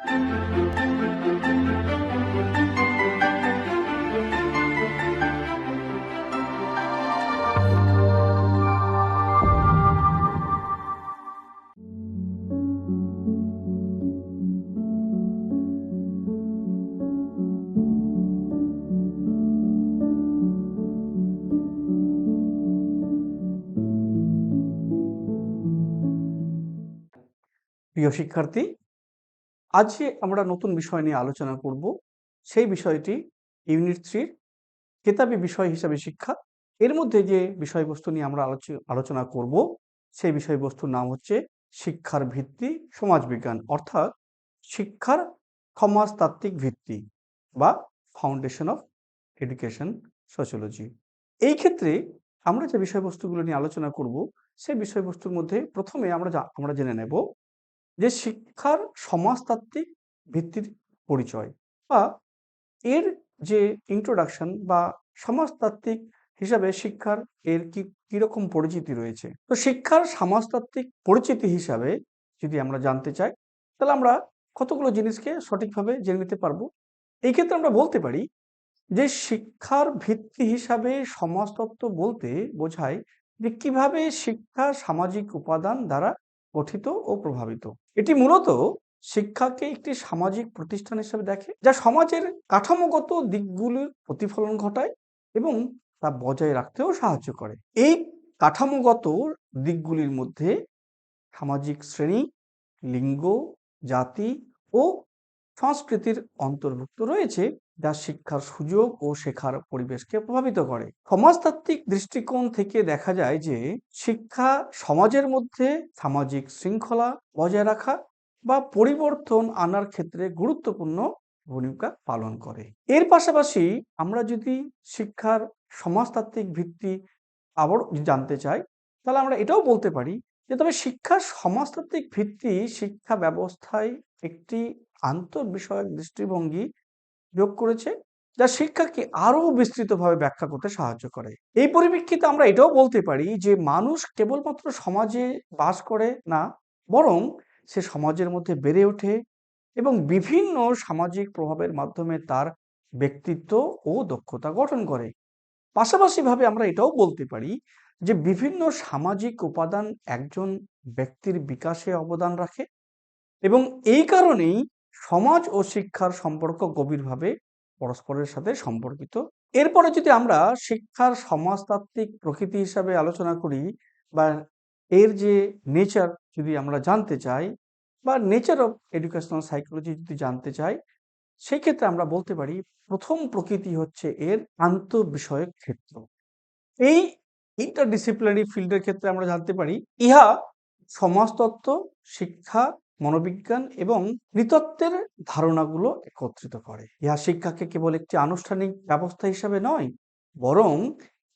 প্রিয় শিক্ষার্থী, আজ আমরা নতুন বিষয় নিয়ে আলোচনা করব। সেই বিষয়টি ইউনিট 3 কেতাবি বিষয় হিসাবে শিক্ষা। এর মধ্যে যে বিষয়বস্তু নিয়ে আমরা আলোচনা করব সেই বিষয়বস্তুর নাম হচ্ছে শিক্ষার ভিত্তি সমাজবিজ্ঞান, অর্থাৎ শিক্ষার সমাজতাত্ত্বিক ভিত্তি বা ফাউন্ডেশন অফ এডুকেশন সোশিওলজি। এই ক্ষেত্রে আমরা যে বিষয়বস্তুগুলো নিয়ে আলোচনা করব সেই বিষয়বস্তুর মধ্যে প্রথমে আমরা জেনে নেব যে শিক্ষার সমাজতাত্ত্বিক ভিত্তির পরিচয় বা এর যে ইন্ট্রোডাকশন বা সমাজতাত্ত্বিক হিসাবে শিক্ষার এর কিরকম পরিচিতি রয়েছে। তো শিক্ষার সমাজতাত্ত্বিক পরিচিতি হিসাবে যদি আমরা জানতে চাই, তাহলে আমরা কতগুলো জিনিসকে সঠিকভাবে জেনে নিতে পারবো। এই ক্ষেত্রে আমরা বলতে পারি যে শিক্ষার ভিত্তি হিসাবে সমাজতত্ত্ব বলতে বোঝায় যে কিভাবে শিক্ষা সামাজিক উপাদান দ্বারা গঠিত ও প্রভাবিত। এটি মূলত শিক্ষাকে একটি সামাজিক প্রতিষ্ঠান হিসেবে দেখে, যা সমাজের কাঠামোগত দিকগুলির প্রতিফলন ঘটায় এবং তা বজায় রাখতেও সাহায্য করে। এই কাঠামোগত দিকগুলির মধ্যে সামাজিক শ্রেণী, লিঙ্গ, জাতি ও সংস্কৃতির অন্তর্ভুক্ত রয়েছে, যা শিক্ষার সুযোগ ও শেখার পরিবেশকে প্রভাবিত করে। সমাজতাত্ত্বিক দৃষ্টিকোণ থেকে দেখা যায় যে শিক্ষা সমাজের মধ্যে সামাজিক শৃঙ্খলা বজায় রাখা বা পরিবর্তন আনার ক্ষেত্রে গুরুত্বপূর্ণ ভূমিকা পালন করে। এর পাশাপাশি আমরা যদি শিক্ষার সমাজতাত্ত্বিক ভিত্তি আবার জানতে চাই, তাহলে আমরা এটাও বলতে পারি যে তবে শিক্ষার সমাজতাত্ত্বিক ভিত্তি শিক্ষা ব্যবস্থায় একটি আন্তঃবিষয়ক দৃষ্টিভঙ্গি যোগ করেছে, যা শিক্ষাকে আরো বিস্তৃতভাবে ব্যাখ্যা করতে সাহায্য করে। এই পরিপ্রেক্ষিতে আমরা এটাও বলতে পারি যে মানুষ কেবলমাত্র সমাজে বাস করে না, বরং সে সমাজের মধ্যে বেড়ে ওঠে এবং বিভিন্ন সামাজিক প্রভাবের মাধ্যমে তার ব্যক্তিত্ব ও দক্ষতা গঠন করে। পাশাপাশিভাবে আমরা এটাও বলতে পারি যে বিভিন্ন সামাজিক উপাদান একজন ব্যক্তির বিকাশে অবদান রাখে এবং এই কারণেই সমাজ ও শিক্ষার সম্পর্ক গভীরভাবে পরস্পরের সাথে সম্পর্কিত। এরপরে যদি আমরা শিক্ষার সমাজতাত্ত্বিক প্রকৃতি হিসাবে আলোচনা করি বা এর যে নেচার যদি আমরা জানতে চাই বা নেচার অফ এডুকেশনাল সাইকোলজি যদি জানতে চাই, সেই ক্ষেত্রে আমরা বলতে পারি প্রথম প্রকৃতি হচ্ছে এর আন্তঃবিষয়ক ক্ষেত্র। এই ইন্টারডিসিপ্লিনারি ফিল্ডের ক্ষেত্রে আমরা জানতে পারি ইহা সমাজতত্ত্ব, শিক্ষা, মনোবিজ্ঞান এবং নৃতত্ত্বের ধারণাগুলো একত্রিত করে। ইহা শিক্ষাকে কেবল একটি আনুষ্ঠানিক ব্যবস্থা হিসাবে নয়, বরং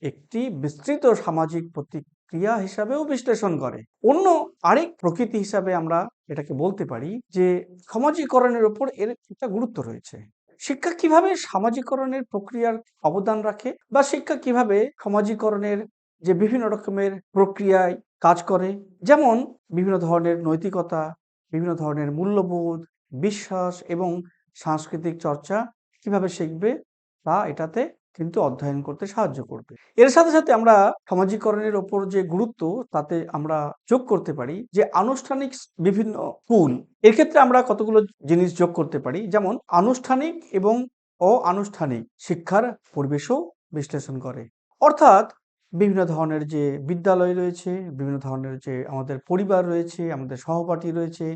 একটি বিস্তৃত সামাজিক প্রতিক্রিয়া হিসাবেও বিশ্লেষণ করে। অন্য আরেক প্রকৃতি হিসাবে আমরা এটাকে বলতে পারি যে সমাজীকরণের উপর এর একটা গুরুত্ব রয়েছে। শিক্ষা কিভাবে সামাজিকরণের প্রক্রিয়ার অবদান রাখে বা শিক্ষা কিভাবে সমাজীকরণের যে বিভিন্ন রকমের প্রক্রিয়ায় কাজ করে, যেমন বিভিন্ন ধরনের নৈতিকতা, বিভিন্ন ধরনের মূল্যবোধ, বিশ্বাস এবং সাংস্কৃতিক চর্চা কিভাবে শিখবে তা এটাতে কিন্তু অধ্যয়ন করতে সাহায্য করবে। এর সাথে সাথে আমরা সমাজীকরণের ওপর যে গুরুত্ব তাতে আমরা যোগ করতে পারি যে আনুষ্ঠানিক বিভিন্ন স্কুল, এক্ষেত্রে আমরা কতগুলো জিনিস যোগ করতে পারি, যেমন আনুষ্ঠানিক এবং অনানুষ্ঠানিক শিক্ষার পরিবেশও বিশ্লেষণ করে। অর্থাৎ বিভিন্ন ধরনের যে বিদ্যালয় রয়েছে, বিভিন্ন ধরনের যে আমাদের পরিবার রয়েছে, আমাদের সহপাঠী রয়েছে,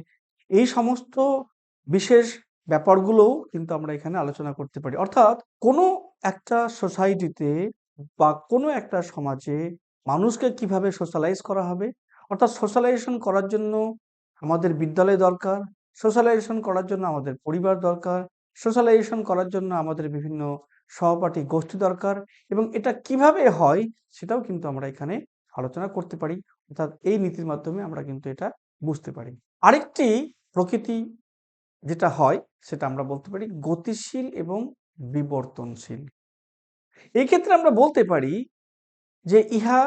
এই সমস্ত বিশেষ ব্যাপারগুলোও কিন্তু আমরা এখানে আলোচনা করতে পারি। অর্থাৎ কোনো একটা সোসাইটিতে বা কোনো একটা সমাজে মানুষকে কিভাবে সোশ্যালাইজ করা হবে, অর্থাৎ সোশ্যালাইজেশন করার জন্য আমাদের বিদ্যালয় দরকার, সোশ্যালাইজেশন করার জন্য আমাদের পরিবার দরকার, সোশ্যালাইজেশন করার জন্য আমাদের বিভিন্ন সহপাঠী গোষ্ঠী দরকার এবং এটা কিভাবে হয় সেটাও কিন্তু আমরা এখানে আলোচনা করতে পারি। অর্থাৎ এই নীতির মাধ্যমে আমরা কিন্তু এটা বুঝতে পারি। আরেকটি প্রকৃতি যেটা হয় সেটা আমরা বলতে পারি গতিশীল এবং বিবর্তনশীল। এই ক্ষেত্রে আমরা বলতে পারি যে ইহা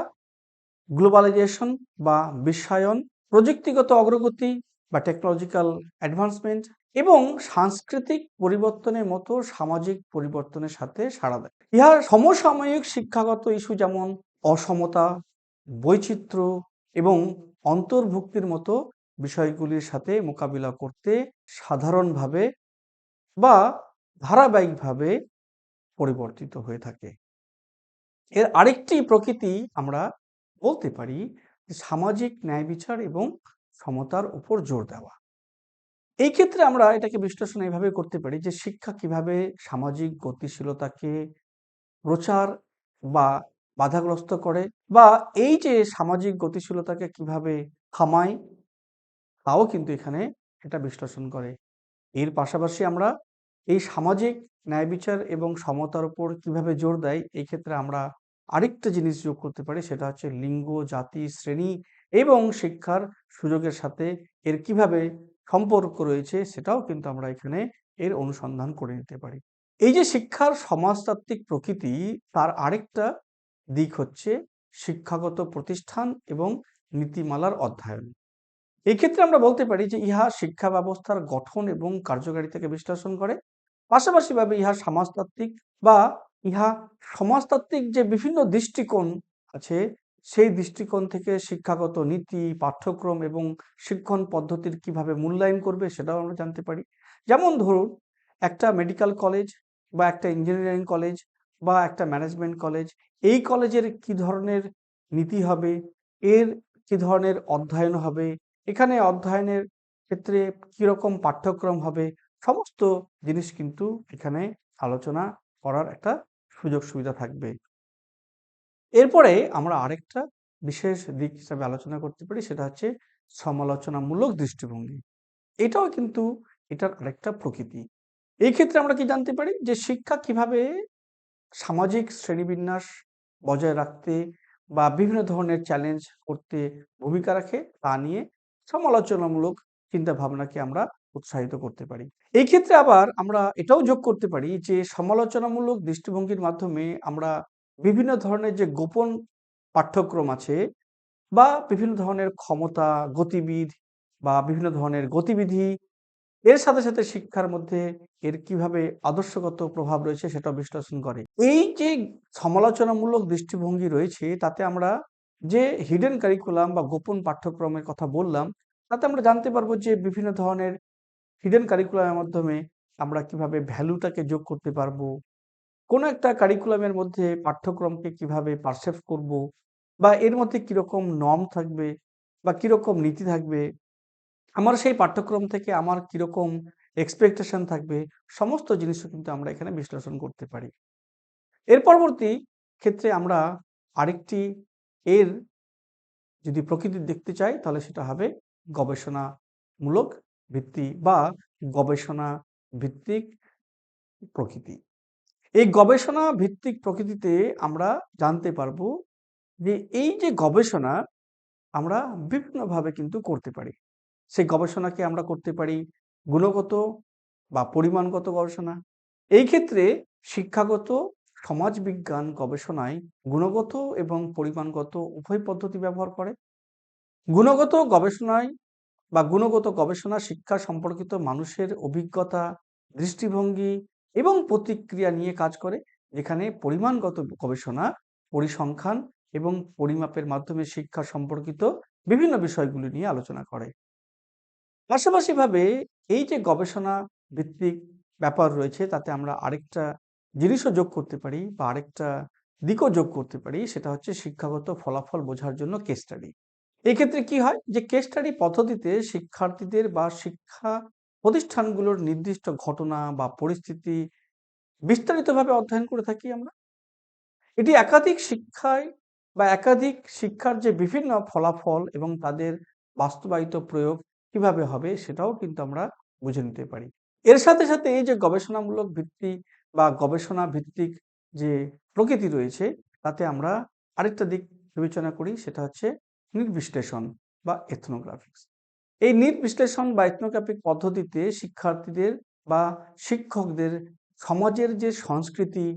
গ্লোবালাইজেশন বা বিশ্বায়ন, প্রযুক্তিগত অগ্রগতি বা টেকনোলজিক্যাল অ্যাডভান্সমেন্ট এবং সাংস্কৃতিক পরিবর্তনের মতো সামাজিক পরিবর্তনের সাথে সাড়া দেয়। ইহার সমসাময়িক শিক্ষাগত ইস্যু যেমন অসমতা, বৈচিত্র্য এবং অন্তর্ভুক্তির মতো বিষয়গুলির সাথে মোকাবিলা করতে সাধারণভাবে বা ধারাবাহিকভাবে পরিবর্তিত হয়ে থাকে। এর আরেকটি প্রকৃতি আমরা বলতে পারি যে সামাজিক ন্যায় বিচার এবং সমতার উপর জোর দেওয়া। এই ক্ষেত্রে আমরা এটাকে বিশ্লেষণ এইভাবে করতে পারি যে শিক্ষা কিভাবে সামাজিক গতিশীলতাকে প্রচার বা বাধাগ্রস্ত করে, বা এই যে সামাজিক গতিশীলতাকে কিভাবে থামায়, তাও কিন্তু এখানে এটা বিশ্লেষণ করে। এর পাশাপাশি আমরা এই সামাজিক ন্যায় বিচার এবং সমতার উপর কিভাবে জোর দেয়, এই ক্ষেত্রে আমরা আরেকটা জিনিস যোগ করতে পারি, সেটা হচ্ছে লিঙ্গ, জাতি, শ্রেণী এবং শিক্ষার সুযোগের সাথে এর কিভাবে সম্পর্ক রয়েছে, সেটাও কিন্তু আমরা এখানে এর অনুসন্ধান করে নিতে পারি। এই যে শিক্ষার সমাজতাত্ত্বিক প্রকৃতি, তার আরেকটা দিক হচ্ছে শিক্ষাগত প্রতিষ্ঠান এবং নীতিমালার অধ্যয়ন। এক্ষেত্রে আমরা বলতে পারি যে ইহা শিক্ষা ব্যবস্থার গঠন এবং কার্যকারিতাকে বিশ্লেষণ করে। পাশাপাশিভাবে ইহা সমাজতাত্ত্বিক বা ইহা সমাজতাত্ত্বিক যে বিভিন্ন দৃষ্টিকোণ আছে, সেই দৃষ্টিকোণ থেকে শিক্ষাগত নীতি, পাঠ্যক্রম এবং শিক্ষণ পদ্ধতির কিভাবে মূল্যায়ন করবে, সেটাও আমরা জানতে পারি। যেমন ধরুন, একটা মেডিকেল কলেজ বা একটা ইঞ্জিনিয়ারিং কলেজ বা একটা ম্যানেজমেন্ট কলেজ, এই কলেজের কি ধরনের নীতি হবে, এর কি ধরনের অধ্যয়ন হবে, এখানে অধ্যয়নের ক্ষেত্রে কিরকম পাঠ্যক্রম হবে, সমস্ত জিনিস কিন্তু এখানে আলোচনা করার একটা সুযোগ সুবিধা থাকবে। এরপরে আমরা আরেকটা বিশেষ দিক হিসাবে আলোচনা করতে পারি, সেটা হচ্ছে সমালোচনামূলক দৃষ্টিভঙ্গি। এটাও কিন্তু এটার আরেকটা প্রকৃতি। এই ক্ষেত্রে আমরা কি জানতে পারি যে শিক্ষা কিভাবে সামাজিক শ্রেণীবিন্যাস বজায় রাখতে বা বিভিন্ন ধরনের চ্যালেঞ্জ করতে ভূমিকা রাখে, তা নিয়ে সমালোচনামূলক চিন্তা ভাবনাকে আমরা উৎসাহিত করতে পারি। এই ক্ষেত্রে আবার আমরা এটাও যোগ করতে পারি যে সমালোচনামূলক দৃষ্টিভঙ্গির মাধ্যমে আমরা বিভিন্ন ধরনের যে গোপন পাঠ্যক্রম আছে বা বিভিন্ন ধরনের ক্ষমতা, গতিবিধ বা বিভিন্ন ধরনের গতিবিধি, এর সাথে সাথে শিক্ষার মধ্যে এর কিভাবে আদর্শগত প্রভাব রয়েছে সেটা বিশ্লেষণ করে। এই যে সমালোচনামূলক দৃষ্টিভঙ্গি রয়েছে, তাতে আমরা যে হিডেন কারিকুলাম বা গোপন পাঠ্যক্রমের কথা বললাম, তাতে আমরা জানতে পারবো যে বিভিন্ন ধরনের হিডেন কারিকুলামের মাধ্যমে আমরা কিভাবে ভ্যালুটাকে যোগ করতে পারবো, কোনো একটা কারিকুলামের মধ্যে পাঠ্যক্রমকে কিভাবে পারসেভ করব, বা এর মধ্যে কিরকম নর্ম থাকবে বা কিরকম নীতি থাকবে, আমার সেই পাঠ্যক্রম থেকে আমার কিরকম এক্সপেকটেশন থাকবে, সমস্ত জিনিসও কিন্তু আমরা এখানে বিশ্লেষণ করতে পারি। এর পরবর্তী ক্ষেত্রে আমরা আরেকটি এর যদি প্রকৃতি দেখতে চাই, তাহলে সেটা হবে গবেষণামূলক ভিত্তি বা গবেষণা ভিত্তিক প্রকৃতি। এই গবেষণা ভিত্তিক প্রকৃতিতে আমরা জানতে পারবো যে এই যে গবেষণা আমরা বিভিন্নভাবে কিন্তু করতে পারি। সেই গবেষণাকে আমরা করতে পারি গুণগত বা পরিমাণগত গবেষণা। এই ক্ষেত্রে শিক্ষাগত সমাজবিজ্ঞান গবেষণায় গুণগত এবং পরিমাণগত উভয় পদ্ধতি ব্যবহার করে। গুণগত গবেষণায় বা গুণগত গবেষণা শিক্ষা সম্পর্কিত মানুষের অভিজ্ঞতা, দৃষ্টিভঙ্গি এবং প্রতিক্রিয়া নিয়ে কাজ করে, যেখানে পরিমাণগত গবেষণা পরিসংখ্যান এবং পরিমাপের মাধ্যমে শিক্ষা সম্পর্কিত বিভিন্ন বিষয়গুলি নিয়ে আলোচনা করে। পাশাপাশিভাবে এই যে গবেষণা ভিত্তিক ব্যাপার রয়েছে, তাতে আমরা আরেকটা জিনিসও যোগ করতে পারি বা আরেকটা দিকও যোগ করতে পারি, সেটা হচ্ছে শিক্ষাগত ফলাফল বোঝার জন্য কেস স্টাডি। এক্ষেত্রে কি হয় যে কেস স্টাডি পদ্ধতিতে শিক্ষার্থীদের বা শিক্ষা প্রতিষ্ঠানগুলোর নির্দিষ্ট ঘটনা বা পরিস্থিতি বিস্তারিতভাবে অধ্যয়ন করে থাকি আমরা। এটি একাধিক শিক্ষায় বা একাধিক শিক্ষার যে বিভিন্ন ফলাফল এবং তাদের বাস্তবায়িত প্রয়োগ কিভাবে হবে, সেটাও কিন্তু আমরা বুঝে নিতে পারি। এর সাথে সাথে এই যে গবেষণামূলক ভিত্তি বা গবেষণা ভিত্তিক যে প্রকৃতি রয়েছে, তাতে আমরা আরেকটা দিক বিবেচনা করি, সেটা হচ্ছে নিট বিশ্লেষণ বা এথনোগ্রাফিক্স। এই নিট বিশ্লেষণ বা এথনোগ্রাফিক পদ্ধতিতে শিক্ষার্থীদের বা শিক্ষকদের সমাজের যে সংস্কৃতি,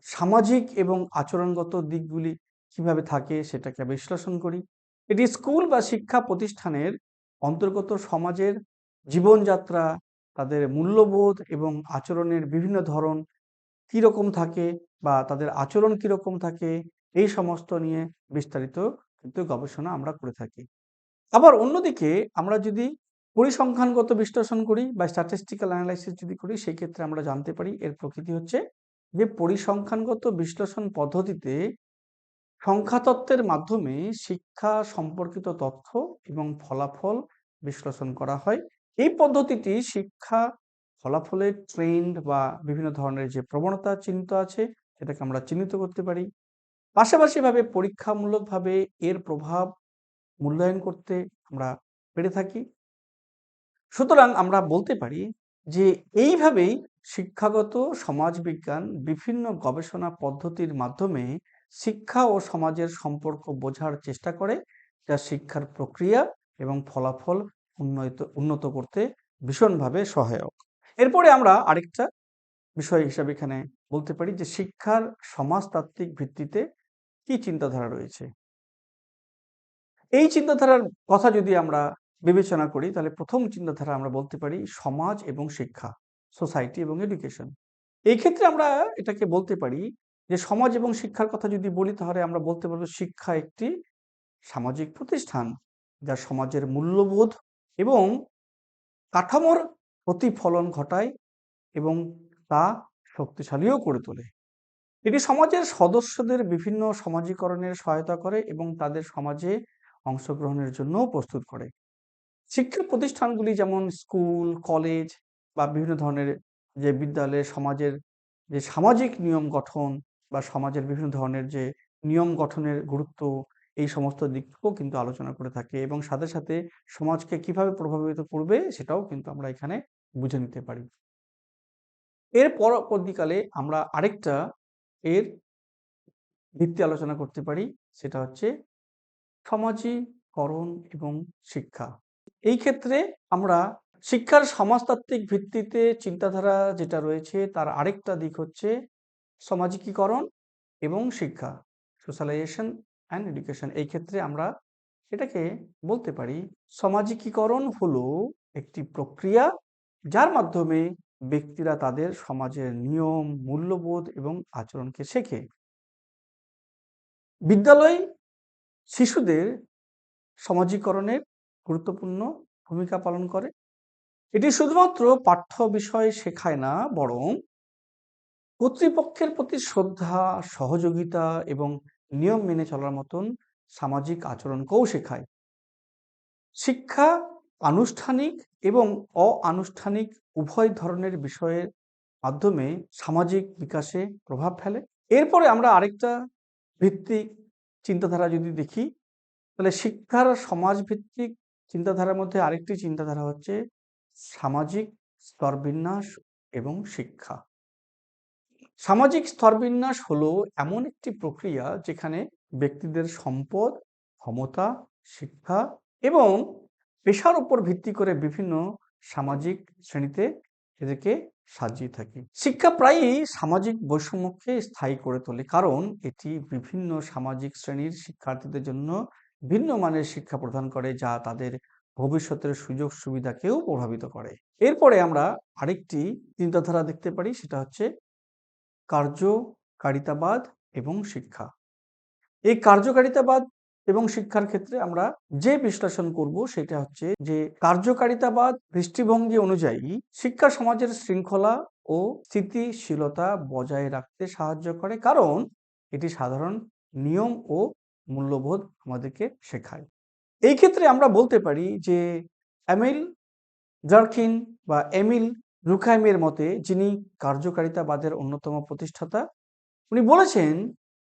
সামাজিক এবং আচরণগত দিকগুলি কিভাবে থাকে সেটাকে বিশ্লেষণ করি। এটি স্কুল বা শিক্ষা প্রতিষ্ঠানের অন্তর্গত সমাজের জীবনযাত্রা, তাদের মূল্যবোধ এবং আচরণের বিভিন্ন ধরন কিরকম থাকে বা তাদের আচরণ কিরকম থাকে, এই সমস্ত নিয়ে বিস্তারিত কিন্তু গবেষণা আমরা করে থাকি। আবার অন্যদিকে আমরা যদি পরিসংখ্যানগত বিশ্লেষণ করি বা স্ট্যাটিস্টিক্যাল অ্যানালাইসিস যদি করি, সেই ক্ষেত্রে আমরা জানতে পারি এর প্রকৃতি হচ্ছে যে পরিসংখ্যানগত বিশ্লেষণ পদ্ধতিতে সংখ্যাতত্ত্বের মাধ্যমে শিক্ষা সম্পর্কিত তথ্য এবং ফলাফল বিশ্লেষণ করা হয়। এই পদ্ধতিটি শিক্ষা ফলাফলের ট্রেন্ড বা বিভিন্ন ধরনের যে প্রবণতা চিহ্নিত আছে সেটাকে আমরা চিহ্নিত করতে পারি। পাশাপাশি ভাবে পরীক্ষামূলকভাবে এর প্রভাব মূল্যায়ন করতে আমরা পেরে থাকি। সুতরাং আমরা বলতে পারি যে এইভাবেই শিক্ষাগত সমাজবিজ্ঞান বিভিন্ন গবেষণা পদ্ধতির মাধ্যমে শিক্ষা ও সমাজের সম্পর্ক বোঝার চেষ্টা করে, যা শিক্ষার প্রক্রিয়া এবং ফলাফল উন্নত করতে ভীষণভাবে সহায়ক। এরপরে আমরা আরেকটা বিষয় হিসাবে এখানে বলতে পারি যে শিক্ষার সমাজতাত্ত্বিক ভিত্তিতে কি চিন্তাধারা রয়েছে। এই চিন্তাধারার কথা যদি আমরা বিবেচনা করি, তাহলে প্রথম চিন্তাধারা আমরা বলতে পারি সমাজ এবং শিক্ষা, সোসাইটি এবং এডুকেশন। এই ক্ষেত্রে আমরা এটাকে বলতে পারি যে সমাজ এবং শিক্ষার কথা যদি বলি, তাহলে আমরা বলতে পারবো শিক্ষা একটি সামাজিক প্রতিষ্ঠান যা সমাজের মূল্যবোধ এবং কাঠামোর প্রতিফলন ঘটায় এবং তা শক্তিশালীও করে তোলে। এটি সমাজের সদস্যদের বিভিন্ন সমাজীকরণের সহায়তা করে এবং তাদের সমাজে অংশগ্রহণের জন্য প্রস্তুত করে। শিক্ষা প্রতিষ্ঠানগুলি যেমন স্কুল, কলেজ বা বিভিন্ন ধরনের যে বিদ্যালয়ে সমাজের যে সামাজিক নিয়ম গঠন বা সমাজের বিভিন্ন ধরনের যে নিয়ম গঠনের গুরুত্ব, এই সমস্ত দিকও কিন্তু আলোচনা করে থাকে এবং সাথে সাথে সমাজকে কিভাবে প্রভাবিত করবে সেটাও কিন্তু আমরা এখানে বুঝে নিতে পারি। এর পরবর্তীকালে আমরা আরেকটা এর ভিত্তি আলোচনা করতে পারি, সেটা হচ্ছে সমাজীকরণ এবং শিক্ষা। এই ক্ষেত্রে আমরা শিক্ষার সমাজতাত্ত্বিক ভিত্তিতে চিন্তাধারা যেটা রয়েছে তার আরেকটা দিক হচ্ছে সামাজিকীকরণ এবং শিক্ষা, সোশ্যালাইজেশন অ্যান্ড এডুকেশন। এই ক্ষেত্রে আমরা এটাকে বলতে পারি সামাজিকীকরণ হলো একটি প্রক্রিয়া যার মাধ্যমে ব্যক্তিরা তাদের সমাজের নিয়ম, মূল্যবোধ এবং আচরণকে শেখে। বিদ্যালয় শিশুদের সমাজীকরণের গুরুত্বপূর্ণ ভূমিকা পালন করে। এটি শুধুমাত্র পাঠ্য বিষয় শেখায় না, বরং কর্তৃপক্ষের প্রতি শ্রদ্ধা, সহযোগিতা এবং নিয়ম মেনে চলার মতন সামাজিক আচরণকেও শেখায়। শিক্ষা আনুষ্ঠানিক এবং অ-আনুষ্ঠানিক উভয় ধরনের বিষয়ের মাধ্যমে সামাজিক বিকাশে প্রভাব ফেলে। এরপরে আমরা আরেকটা ভিত্তিক চিন্তাধারা যদি দেখি, তাহলে শিক্ষার সমাজভিত্তিক চিন্তাধারার মধ্যে আরেকটি চিন্তাধারা হচ্ছে সামাজিক স্তরবিন্যাস এবং শিক্ষা। সামাজিক স্তরবিন্যাস হলো এমন একটি প্রক্রিয়া যেখানে ব্যক্তিদের সম্পদ, ক্ষমতা, শিক্ষা এবং পেশার উপর ভিত্তি করে বিভিন্ন সামাজিক শ্রেণীতে এদেরকে সাজিয়ে থাকে। শিক্ষা প্রায়ই সামাজিক বৈষম্যকে স্থায়ী করে তোলে, কারণ এটি বিভিন্ন সামাজিক শ্রেণীর শিক্ষার্থীদের জন্য ভিন্ন মানের শিক্ষা প্রদান করে, যা তাদের ভবিষ্যতের সুযোগ সুবিধাকেও প্রভাবিত করে। এরপরে আমরা আরেকটি চিন্তাধারা দেখতে পারি, সেটা হচ্ছে কার্যকারিতাবাদ এবং শিক্ষা। এই কার্যকারিতাবাদ এবং শিক্ষার ক্ষেত্রে আমরা যে বিশ্লেষণ করব সেটা হচ্ছে যে কার্যকারিতাবাদ দৃষ্টিভঙ্গি অনুযায়ী শিক্ষা সমাজের শৃঙ্খলা ও স্থিতিশীলতা বজায় রাখতে সাহায্য করে, কারণ এটি সাধারণ নিয়ম ও মূল্যবোধ আমাদেরকে শেখায়। এই ক্ষেত্রে আমরা বলতে পারি যে এমিল জার্কিন বা এমিল ডুরখাইমের মতে, যিনি কার্যকারিতাবাদের অন্যতম প্রতিষ্ঠাতা, উনি বলেছেন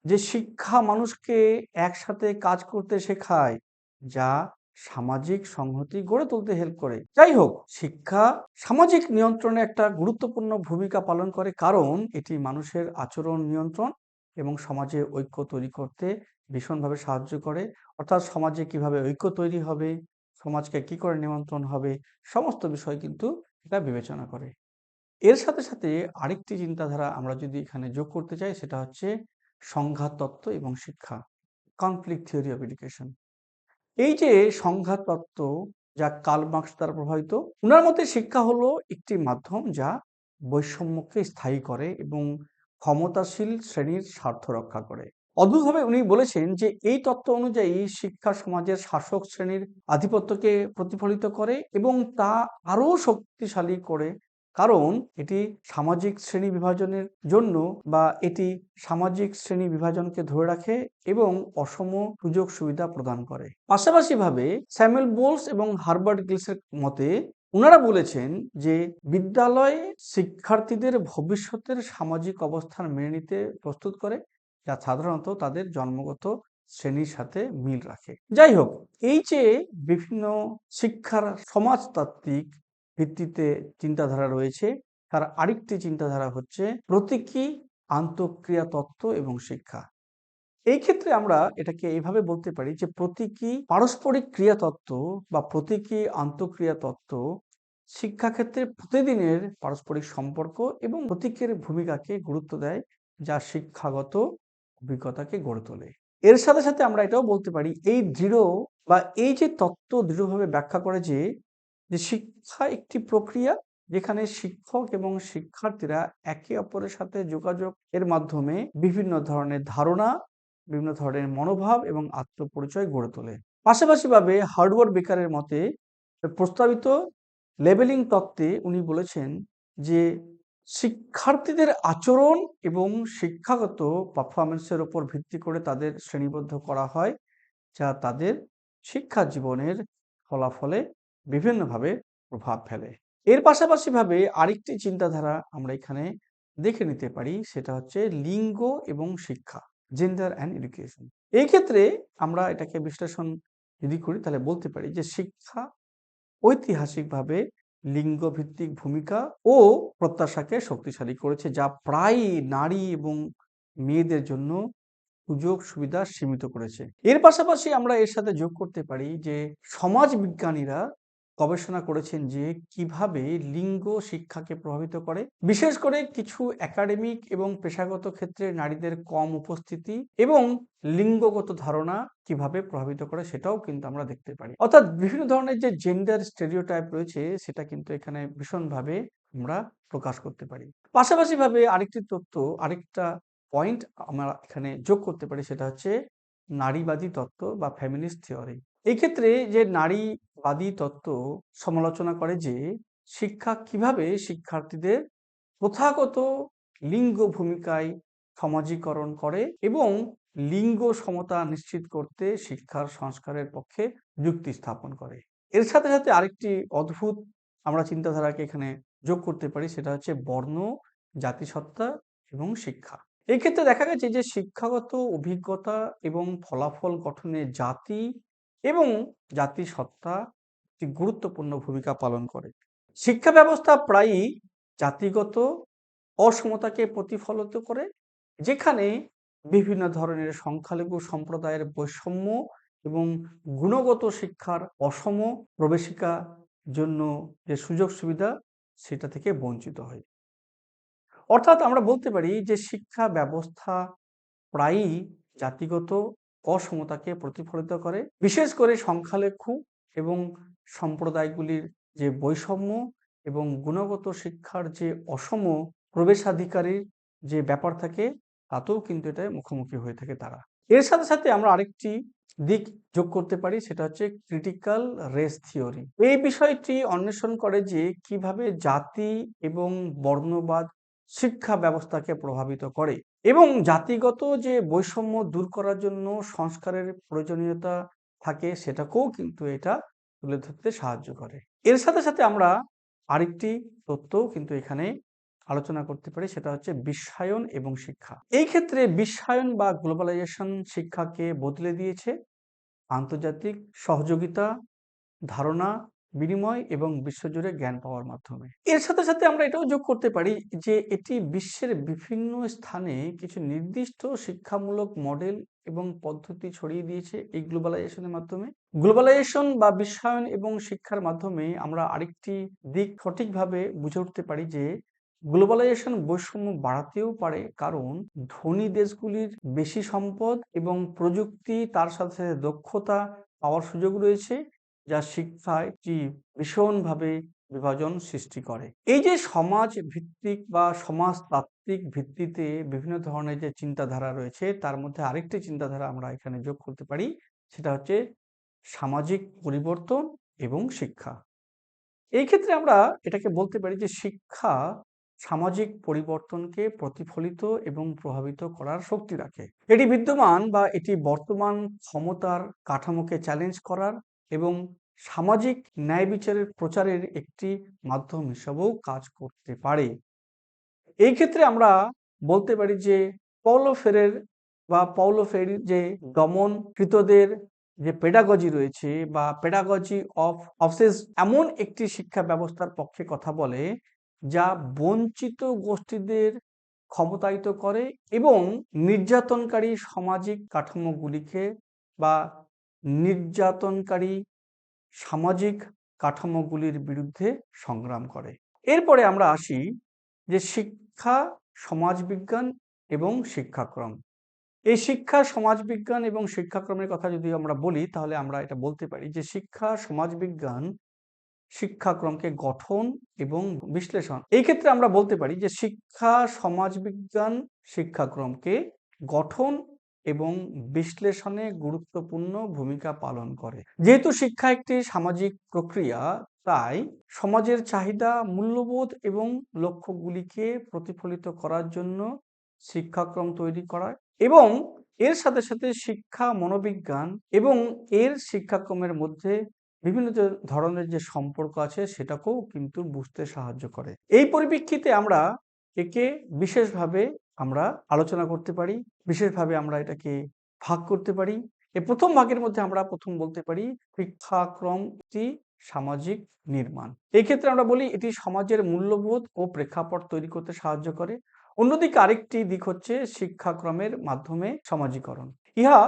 যে শিক্ষা মানুষকে একসাথে কাজ করতে শেখায়, যা সামাজিক সংহতি গড়ে তুলতে হেল্প করে। যাই হোক, শিক্ষা সামাজিক নিয়ন্ত্রণে একটা গুরুত্বপূর্ণ ভূমিকা পালন করে, কারণ এটি মানুষের আচরণ নিয়ন্ত্রণ এবং সমাজে ঐক্য তৈরি করতে ভীষণভাবে সাহায্য করে। অর্থাৎ সমাজে কিভাবে ঐক্য তৈরি হবে, সমাজকে কি করে নিয়ন্ত্রণ হবে, সমস্ত বিষয় কিন্তু এটা বিবেচনা করে। এর সাথে সাথে আরেকটি চিন্তাধারা আমরা যদি এখানে যোগ করতে চাই, সেটা হচ্ছে সংঘাত তত্ত্ব এবং শিক্ষা, কনফ্লিক্ট থিওরি অফ এডুকেশন। এই যে সংঘাত তত্ত্ব যা কার্ল মার্কস দ্বারা প্রভাবিত। উনার মতে শিক্ষা হলো একটি মাধ্যম যা বৈষম্যকে স্থায়ী করে এবং ক্ষমতাশীল শ্রেণীর স্বার্থ রক্ষা করে। অদ্ভুতভাবে উনি বলেছেন যে এই তত্ত্ব অনুযায়ী শিক্ষা সমাজের শাসক শ্রেণীর আধিপত্যকে প্রতিফলিত করে এবং তা আরো শক্তিশালী করে, কারণ এটি সামাজিক শ্রেণী বিভাজনের জন্য বা এটি সামাজিক শ্রেণী বিভাজনকে ধরে রাখে এবং অসম সুযোগ সুবিধা প্রদান করে। পাশাপাশিভাবে স্যামুয়েল বোলস এবং হারবার্ট গিলসের মতে ওনারা বলেছেন যে বিদ্যালয় শিক্ষার্থীদের ভবিষ্যতের সামাজিক অবস্থান মেনে নিতে প্রস্তুত করে, যা সাধারণত তাদের জন্মগত শ্রেণীর সাথে মিল রাখে। যাই হোক, এই যে বিভিন্ন শিক্ষার সমাজতাত্ত্বিক ভিত্তিতে চিন্তাধারা রয়েছে, তার আরেকটি চিন্তাধারা হচ্ছে প্রতীকী আন্তঃক্রিয়া তত্ত্ব এবং শিক্ষা। এই ক্ষেত্রে আমরা এটাকে এইভাবে বলতে পারি যে প্রতীকী পারস্পরিক ক্রিয়া তত্ত্ব বা প্রতীকী আন্তঃক্রিয়া তত্ত্ব শিক্ষাক্ষেত্রে প্রতিদিনের পারস্পরিক সম্পর্ক এবং প্রতীকের ভূমিকাকে গুরুত্ব দেয়, যা শিক্ষাগত অভিজ্ঞতাকে গড়ে তোলে। এর সাথে সাথে আমরা এটাও বলতে পারি এই দৃঢ় বা এই যে তত্ত্ব দৃঢ়ভাবে ব্যাখ্যা করে যে শিক্ষা একটি প্রক্রিয়া যেখানে শিক্ষক এবং শিক্ষার্থীরা একে অপরের সাথে যোগাযোগ এর মাধ্যমে বিভিন্ন ধরনের ধারণা, বিভিন্ন ধরনের মনোভাব এবং আত্মপরিচয় গড়ে তোলে। পাশাপাশিভাবে হার্ডওয়ার্ড বেকারের মতে প্রস্তাবিত লেবেলিং তত্ত্বে উনি বলেছেন যে শিক্ষার্থীদের আচরণ এবং শিক্ষাগত পারফরমেন্সের উপর ভিত্তি করে তাদের শ্রেণীবদ্ধ করা হয়, যা তাদের শিক্ষা জীবনের ফলাফলে বিভিন্নভাবে প্রভাব ফেলে। এর পাশাপাশিভাবে আরেকটি চিন্তাধারা আমরা এখানে দেখে নিতে পারি, সেটা হচ্ছে লিঙ্গ এবং শিক্ষা, জেন্ডার অ্যান্ড এডুকেশন। এই ক্ষেত্রে আমরা এটাকে বিশ্লেষণ যদি করি তাহলে বলতে পারি যে শিক্ষা ঐতিহাসিকভাবে লিঙ্গভিত্তিক ভূমিকা ও প্রত্যাশাকে শক্তিশালী করেছে, যা প্রায়ই নারী এবং মেয়েদের জন্য সুযোগ সুবিধা সীমিত করেছে। এর পাশাপাশি আমরা এর সাথে যোগ করতে পারি যে সমাজ বিজ্ঞানীরা গবেষণা করেছেন যে কিভাবে লিঙ্গ শিক্ষাকে প্রভাবিত করে, বিশেষ করে কিছু একাডেমিক এবং পেশাগত ক্ষেত্রে নারীদের কম উপস্থিতি এবং লিঙ্গগত ধারণা কিভাবে প্রভাবিত করে সেটাও কিন্তু আমরা দেখতে পারি। অর্থাৎ বিভিন্ন ধরনের যে জেন্ডার স্টেরিওটাইপ রয়েছে সেটা কিন্তু এখানে ভীষণভাবে আমরা প্রকাশ করতে পারি। পাশাপাশিভাবে আরেকটি তথ্য, আরেকটা পয়েন্ট আমরা এখানে যোগ করতে পারি, সেটা হচ্ছে নারীবাদী তত্ত্ব বা ফেমিনিস্ট থিওরি। এই ক্ষেত্রে যে নারীবাদী তত্ত্ব সমালোচনা করে যে শিক্ষা কিভাবে শিক্ষার্থীদের প্রথাগত লিঙ্গ ভূমিকায় সমাজীকরণ করে এবং লিঙ্গ সমতা নিশ্চিত করতে শিক্ষার সংস্কারের পক্ষে যুক্তি স্থাপন করে। এর সাথে সাথে আরেকটি অদ্ভুত আমরা চিন্তাধারাকে এখানে যোগ করতে পারি, সেটা হচ্ছে বর্ণ, জাতিসত্তা এবং শিক্ষা। এই ক্ষেত্রে দেখা গেছে যে শিক্ষাগত অভিজ্ঞতা এবং ফলাফল গঠনে জাতি এবং জাতিসত্তা একটি গুরুত্বপূর্ণ ভূমিকা পালন করে। শিক্ষা ব্যবস্থা প্রায়ই জাতিগত অসমতাকে প্রতিফলিত করে, যেখানে বিভিন্ন ধরনের সংখ্যালঘু সম্প্রদায়ের বৈষম্য এবং গুণগত শিক্ষার অসম প্রবেশিকা জন্য যে সুযোগ সুবিধা সেটা থেকে বঞ্চিত হয়। অর্থাৎ আমরা বলতে পারি যে শিক্ষা ব্যবস্থা প্রায়ই জাতিগত অসমতাকে প্রতিফলিত করে, বিশেষ করে সংখ্যালঘু এবং সম্প্রদায়গুলির যে বৈষম্য এবং গুণগত শিক্ষার যে অসম প্রবেশাধিকারীর যে ব্যাপার থাকে তাতেও কিন্তু এটা মুখোমুখি হয়ে থাকে তারা। এর সাথে সাথে আমরা আরেকটি দিক যোগ করতে পারি, সেটা হচ্ছে ক্রিটিক্যাল রেস থিওরি। এই বিষয়টি অন্বেষণ করে যে কিভাবে জাতি এবং বর্ণবাদ শিক্ষা ব্যবস্থাকে প্রভাবিত করে এবং জাতিগত যে বৈষম্য দূর করার জন্য সংস্কারের প্রয়োজনীয়তা থাকে সেটাকেও কিন্তু এটা তুলে ধরতে সাহায্য করে। এর সাথে সাথে আমরা আরেকটি তত্ত্ব কিন্তু এখানে আলোচনা করতে পারি, সেটা হচ্ছে বিশ্বায়ন এবং শিক্ষা। এই ক্ষেত্রে বিশ্বায়ন বা গ্লোবালাইজেশন শিক্ষাকে বদলে দিয়েছে আন্তর্জাতিক সহযোগিতা, ধারণা বিনিময় এবং বিশ্বজুড়ে জ্ঞান পাওয়ার মাধ্যমে। এর সাথে সাথে আমরা এটাও যোগ করতে পারি যে এটি বিশ্বের বিভিন্ন স্থানে কিছু নির্দিষ্ট শিক্ষামূলক মডেল এবং পদ্ধতি ছড়িয়ে দিয়েছে এই গ্লোবালাইজেশনের মাধ্যমে। গ্লোবালাইজেশন বা বিশ্বায়ন এবং শিক্ষার মাধ্যমে আমরা আরেকটি দিক সঠিকভাবে বুঝে উঠতে পারি যে গ্লোবালাইজেশন বৈষম্য বাড়াতেও পারে, কারণ ধনী দেশগুলির বেশি সম্পদ এবং প্রযুক্তি তার সাথে সাথে দক্ষতা পাওয়ার সুযোগ রয়েছে যা শিক্ষায় একটি ভীষণভাবে বিভাজন সৃষ্টি করে। এই যে সমাজ ভিত্তিক বা সমাজতাত্ত্বিক ভিত্তিতে বিভিন্ন ধরনের যে চিন্তাধারা রয়েছে, তার মধ্যে আরেকটি চিন্তাধারা আমরা এখানে যোগ করতে পারি, সেটা হচ্ছে সামাজিক পরিবর্তন এবং শিক্ষা। এই ক্ষেত্রে আমরা এটাকে বলতে পারি যে শিক্ষা সামাজিক পরিবর্তনকে প্রতিফলিত এবং প্রভাবিত করার শক্তি রাখে। এটি বিদ্যমান বা এটি বর্তমান ক্ষমতার কাঠামোকে চ্যালেঞ্জ করার এবং সামাজিক ন্যায় বিচারের প্রচারের একটি মাধ্যম হিসাবেও কাজ করতে পারে। এই ক্ষেত্রে আমরা বলতে পারি যে পাওলো ফ্রেইরের যে দমনকৃতদের যে পেডাগজি রয়েছে বা পেডাগজি অফ অবসেস এমন একটি শিক্ষা ব্যবস্থার পক্ষে কথা বলে যা বঞ্চিত গোষ্ঠীদের ক্ষমতায়িত করে এবং নির্যাতনকারী সামাজিক কাঠামোগুলিকে বা নির্যাতনকারী সামাজিক কাঠামোগুলির বিরুদ্ধে সংগ্রাম করে। এরপরে আমরা আসি যে শিক্ষা, সমাজবিজ্ঞান এবং শিক্ষাক্রম। এই শিক্ষা, সমাজবিজ্ঞান এবং শিক্ষাক্রমের কথা যদি আমরা বলি, তাহলে আমরা এটা বলতে পারি যে শিক্ষা, সমাজবিজ্ঞান শিক্ষাক্রমকে গঠন এবং বিশ্লেষণ। এই ক্ষেত্রে আমরা বলতে পারি যে শিক্ষা, সমাজবিজ্ঞান শিক্ষাক্রমকে গঠন এবং বিশ্লেষণে গুরুত্বপূর্ণ ভূমিকা পালন করে। যেহেতু শিক্ষা একটি সামাজিক প্রক্রিয়া, তাই সমাজের চাহিদা, মূল্যবোধ এবং লক্ষ্যগুলিকে প্রতিফলিত করার জন্য শিক্ষাক্রম তৈরি করা এবং এর সাথে সাথে শিক্ষা মনোবিজ্ঞান এবং এর শিক্ষাক্রমের মধ্যে বিভিন্ন ধরনের যে সম্পর্ক আছে সেটাকেও কিন্তু বুঝতে সাহায্য করে। এই পরিপ্রেক্ষিতে আমরা একে বিশেষভাবে আমরা আলোচনা করতে পারি, বিশেষভাবে আমরা এটাকে ভাগ করতে পারি। এই প্রথম ভাগের মধ্যে আমরা প্রথম বলতে পারি শিক্ষাক্রম একটি সামাজিক নির্মাণ। এই ক্ষেত্রে আমরা বলি এটি সমাজের মূল্যবোধ ও প্রেক্ষাপট তৈরি করতে সাহায্য করে। অন্যদিকে আরেকটি দিক হচ্ছে শিক্ষাক্রমের মাধ্যমে সমাজীকরণ। ইহা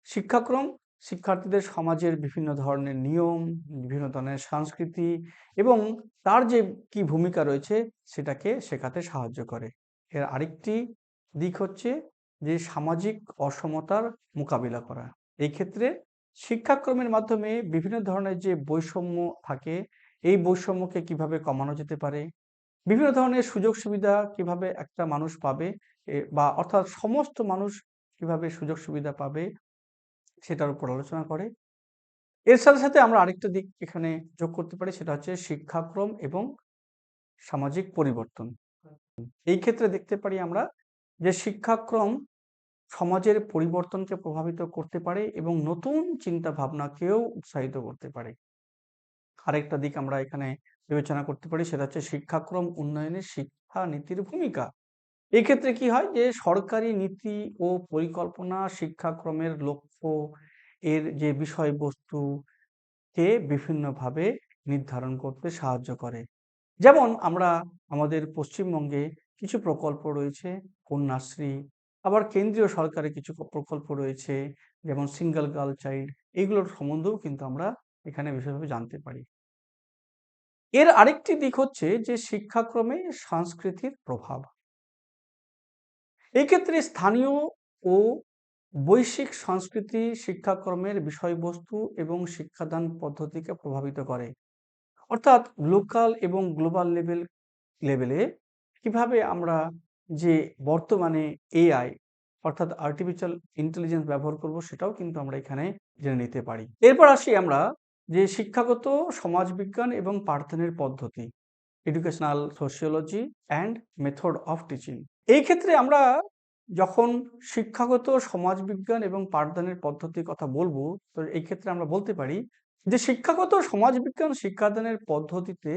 শিক্ষাক্রম শিক্ষার্থীদের সমাজের বিভিন্ন ধরনের নিয়ম, বিভিন্ন ধরনের সংস্কৃতি এবং তার যে কি ভূমিকা রয়েছে সেটাকে শেখাতে সাহায্য করে। এর আরেকটি দিক হচ্ছে যে সামাজিক অসমতার মোকাবিলা করা। এই ক্ষেত্রে শিক্ষাক্রমের মাধ্যমে বিভিন্ন ধরনের যে বৈষম্য থাকে, এই বৈষম্যকে কিভাবে কমানো যেতে পারে, বিভিন্ন ধরনের সুযোগ সুবিধা কিভাবে একটা মানুষ পাবে, বা অর্থাৎ সমস্ত মানুষ কিভাবে সুযোগ সুবিধা পাবে সেটার উপর আলোচনা করে। এর সাথে সাথে আমরা আরেকটা দিক এখানে যোগ করতে পারি, সেটা হচ্ছে শিক্ষাক্রম এবং সামাজিক পরিবর্তন। এই ক্ষেত্রে দেখতে পারি আমরা যে শিক্ষাক্রম সমাজের পরিবর্তনকে প্রভাবিত করতে পারে এবং নতুন চিন্তা ভাবনাকেও উৎসাহিত করতে পারে। আরেকটা দিক আমরা এখানে বিবেচনা করতে পারি, সেটা হচ্ছে শিক্ষাক্রম উন্নয়নে শিক্ষানীতির ভূমিকা। এই ক্ষেত্রে কি হয় যে সরকারি নীতি ও পরিকল্পনা শিক্ষাক্রমের লক্ষ্য, এর যে বিষয়বস্তুকে বিভিন্নভাবে নির্ধারণ করতে সাহায্য করে। যেমন আমরা আমাদের পশ্চিমবঙ্গে কিছু প্রকল্প রয়েছে, কন্যাশ্রী, আবার কেন্দ্রীয় সরকারের কিছু প্রকল্প রয়েছে যেমন সিঙ্গেল গার্ল চাইল্ড, এইগুলোর সম্বন্ধেও কিন্তু আমরা এখানে বিশেষভাবে জানতে পারি। এর আরেকটি দিক হচ্ছে যে শিক্ষাক্রমে সংস্কৃতির প্রভাব। এক্ষেত্রে স্থানীয় ও বৈশ্বিক সংস্কৃতি শিক্ষাক্রমের বিষয়বস্তু এবং শিক্ষাদান পদ্ধতিকে প্রভাবিত করে। অর্থাৎ লোকাল এবং গ্লোবাল লেভেলে কিভাবে আমরা যে বর্তমানে এআই অর্থাৎ আর্টিফিশিয়াল ইন্টেলিজেন্স ব্যবহার করব সেটাও কিন্তু আমরা এখানে জেনে নিতে পারি। এরপর আসি আমরা যে শিক্ষাগত সমাজবিজ্ঞান এবং পাঠদানের পদ্ধতি, educational sociology and method of teaching. এই ক্ষেত্রে আমরা যখন শিক্ষাগত সমাজবিজ্ঞান এবং পাঠদানের পদ্ধতির কথা বলবো, তো এই ক্ষেত্রে আমরা বলতে পারি যে শিক্ষাগত সমাজবিজ্ঞান শিক্ষাদানের পদ্ধতিতে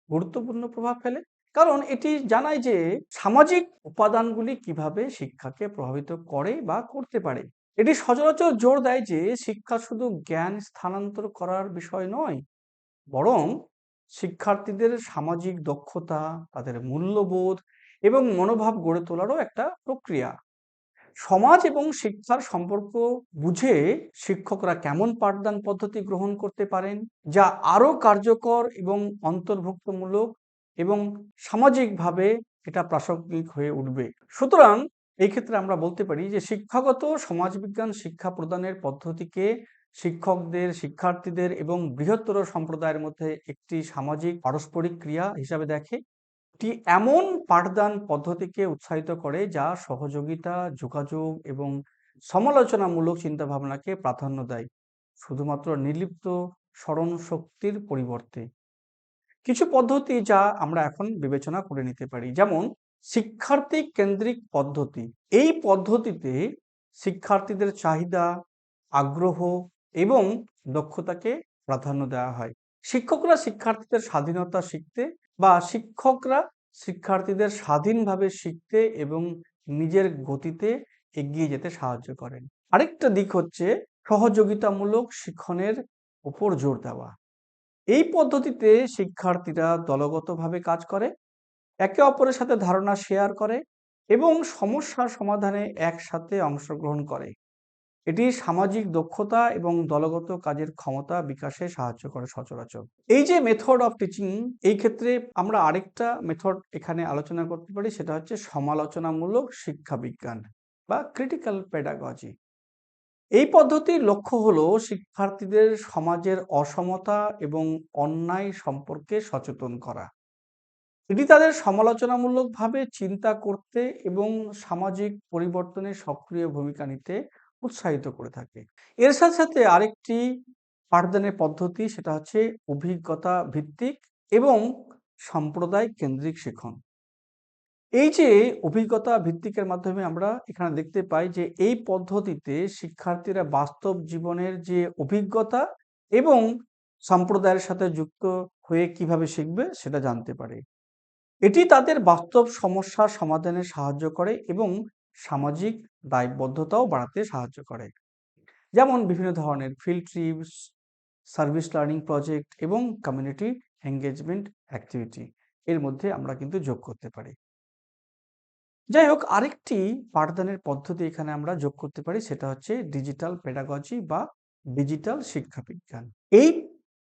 গুরুত্বপূর্ণ প্রভাব ফেলে, কারণ এটি জানায় যে সামাজিক উপাদানগুলি কিভাবে শিক্ষাকে প্রভাবিত করে বা করতে পারে। এটি সচরাচর জোর দেয় যে শিক্ষা শুধু জ্ঞান স্থানান্তর করার বিষয় নয়, বরং শিক্ষার্থীদের সামাজিক দক্ষতা, তাদের মূল্যবোধ এবং মনোভাব গড়ে তোলারও একটা প্রক্রিয়া। সমাজ এবং শিক্ষার সম্পর্ক বুঝে শিক্ষকরা কেমন পাঠদান পদ্ধতি গ্রহণ করতে পারেন যা আরো কার্যকর এবং অন্তর্ভুক্তমূলক এবং সামাজিকভাবে এটা প্রাসঙ্গিক হয়ে উঠবে। সুতরাং এই ক্ষেত্রে আমরা বলতে পারি যে শিক্ষাগত সমাজবিজ্ঞান শিক্ষা প্রদানের পদ্ধতিকে শিক্ষকদের, শিক্ষার্থীদের এবং বৃহত্তর সম্প্রদায়ের মধ্যে একটি সামাজিক পারস্পরিক ক্রিয়া হিসাবে দেখে। এটি এমন পাঠদান পদ্ধতিকে উৎসাহিত করে যা সহযোগিতা, যোগাযোগ এবং সমালোচনামূলক চিন্তাভাবনাকে প্রাধান্য দেয়, শুধুমাত্র নির্লিপ্ত স্মরণ শক্তির পরিবর্তে। কিছু পদ্ধতি যা আমরা এখন বিবেচনা করে নিতে পারি, যেমন শিক্ষার্থী কেন্দ্রিক পদ্ধতি। এই পদ্ধতিতে শিক্ষার্থীদের চাহিদা, আগ্রহ এবং দক্ষতাকে প্রাধান্য দেওয়া হয়। শিক্ষকরা শিক্ষার্থীদের স্বাধীনতা শিখতে বা শিক্ষকরা শিক্ষার্থীদের স্বাধীনভাবে শিখতে এবং নিজের গতিতে এগিয়ে যেতে সাহায্য করেন। আরেকটা দিক হচ্ছে সহযোগিতামূলক শিক্ষণের উপর জোর দেওয়া। এই পদ্ধতিতে শিক্ষার্থীরা দলগতভাবে কাজ করে, একে অপরের সাথে ধারণা শেয়ার করে এবং সমস্যা সমাধানে একসাথে অংশগ্রহণ করে। এটি সামাজিক দক্ষতা এবং দলগত কাজের ক্ষমতা বিকাশে সাহায্য করে সচরাচর। এই যে মেথড অফ টিচিং, এই ক্ষেত্রে আমরা আরেকটা মেথড এখানে আলোচনা করতে পারি, সেটা হচ্ছে সমালোচনামূলক শিক্ষা বিজ্ঞান বা ক্রিটিক্যাল পেডাগজি। এই পদ্ধতির লক্ষ্য হলো শিক্ষার্থীদের সমাজের অসমতা এবং অন্যায় সম্পর্কে সচেতন করা। এটি তাদের সমালোচনামূলকভাবে চিন্তা করতে এবং সামাজিক পরিবর্তনে সক্রিয় ভূমিকা নিতে উৎসাহিত করে থাকে। এর সাথে সাথে আরেকটি পাঠদানের পদ্ধতি, সেটা হচ্ছে অভিজ্ঞতা ভিত্তিক এবং সম্প্রদায় কেন্দ্রিক শিখন। এই যে অভিজ্ঞতা ভিত্তিকের মাধ্যমে আমরা এখানে দেখতে পাই যে এই পদ্ধতিতে শিক্ষার্থীরা বাস্তব জীবনের যে অভিজ্ঞতা এবং সম্প্রদায়ের সাথে যুক্ত হয়ে কিভাবে শিখবে সেটা জানতে পারে। এটি তাদের বাস্তব সমস্যা সমাধানে সাহায্য করে এবং সামাজিক দায়বদ্ধতাও বাড়াতে সাহায্য করে, যেমন বিভিন্ন ধরনের field TRIPS, service learning project এবং কমিউনিটি এঙ্গেজমেন্ট অ্যাক্টিভিটি এর মধ্যে আমরা কিন্তু যোগ করতে পারি। যাই হোক, আরেকটি পাঠদানের পদ্ধতি এখানে আমরা যোগ করতে পারি, সেটা হচ্ছে ডিজিটাল পেডাগজি বা ডিজিটাল শিক্ষা বিজ্ঞান। এই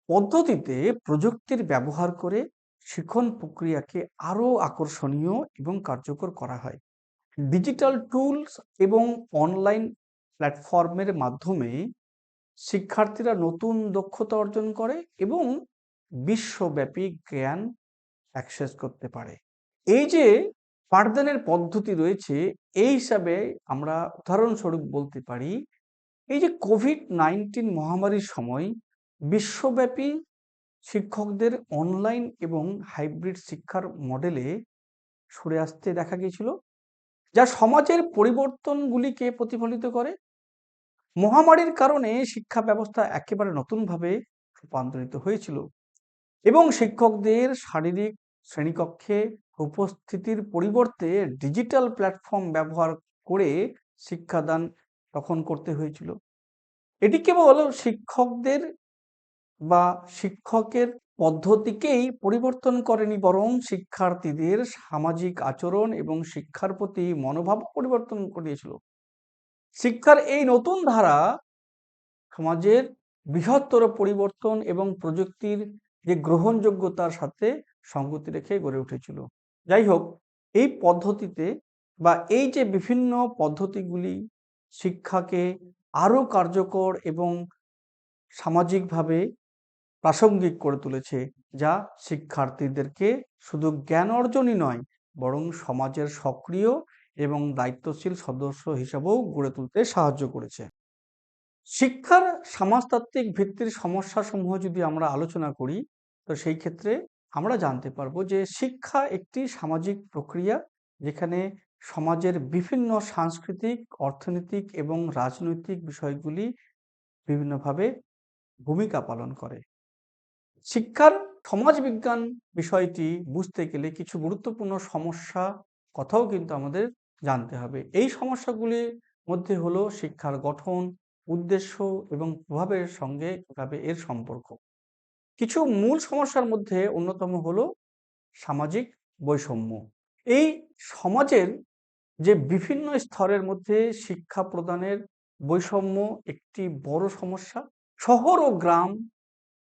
পদ্ধতিতে প্রযুক্তির ব্যবহার করে শিক্ষণ প্রক্রিয়াকে আরো আকর্ষণীয় এবং কার্যকর করা হয়। ডিজিটাল টুলস এবং অনলাইন প্ল্যাটফর্মের মাধ্যমে শিক্ষার্থীরা নতুন দক্ষতা অর্জন করে এবং বিশ্বব্যাপী জ্ঞান অ্যাক্সেস করতে পারে। এই যে পাঠদানের পদ্ধতি রয়েছে, এই হিসাবে আমরা উদাহরণস্বরূপ বলতে পারি, এই যে কোভিড-19 মহামারীর সময় বিশ্বব্যাপী শিক্ষকদের অনলাইন এবং হাইব্রিড শিক্ষার মডেলে সরে আসতে দেখা গিয়েছিল, যা সমাজের পরিবর্তনগুলিকে প্রতিফলিত করে। মহামারীর কারণে শিক্ষা ব্যবস্থা একেবারে নতুনভাবে রূপান্তরিত হয়েছিল এবং শিক্ষকদের শারীরিক শ্রেণীকক্ষে উপস্থিতির পরিবর্তে ডিজিটাল প্ল্যাটফর্ম ব্যবহার করে শিক্ষাদান তখন করতে হয়েছিল। এটি কেবল শিক্ষকদের বা শিক্ষকের পদ্ধতিকেই পরিবর্তন করেনি, বরং শিক্ষার্থীদের সামাজিক আচরণ এবং শিক্ষার প্রতি মনোভাব পরিবর্তন করিয়েছিল। শিক্ষার এই নতুন ধারা সমাজের বৃহত্তর পরিবর্তন এবং প্রযুক্তির যে গ্রহণযোগ্যতার সাথে সঙ্গতি রেখে গড়ে উঠেছিল। যাই হোক, এই পদ্ধতিতে বা এই যে বিভিন্ন পদ্ধতিগুলি শিক্ষাকে আরো কার্যকর এবং সামাজিকভাবে প্রাসঙ্গিক করে তুলেছে, যা শিক্ষার্থীদেরকে শুধু জ্ঞান অর্জনই নয়, বরং সমাজের সক্রিয় এবং দায়িত্বশীল সদস্য হিসাবেও গড়ে তুলতে সাহায্য করেছে। শিক্ষার সমাজতাত্ত্বিক ভিত্তির সমস্যাসমূহ যদি আমরা আলোচনা করি, তো সেই ক্ষেত্রে আমরা জানতে পারবো যে শিক্ষা একটি সামাজিক প্রক্রিয়া, যেখানে সমাজের বিভিন্ন সাংস্কৃতিক, অর্থনৈতিক এবং রাজনৈতিক বিষয়গুলি বিভিন্নভাবে ভূমিকা পালন করে। শিক্ষার সমাজবিজ্ঞান বিষয়টি বুঝতে গেলে কিছু গুরুত্বপূর্ণ সমস্যা কথাও কিন্তু আমাদের জানতে হবে। এই সমস্যাগুলির মধ্যে হলো শিক্ষার গঠন, উদ্দেশ্য এবং প্রভাবের সঙ্গে কিভাবে এর সম্পর্ক। কিছু মূল সমস্যার মধ্যে অন্যতম হলো সামাজিক বৈষম্য। এই সমাজের যে বিভিন্ন স্তরের মধ্যে শিক্ষা প্রদানের বৈষম্য একটি বড় সমস্যা। শহর ও গ্রাম,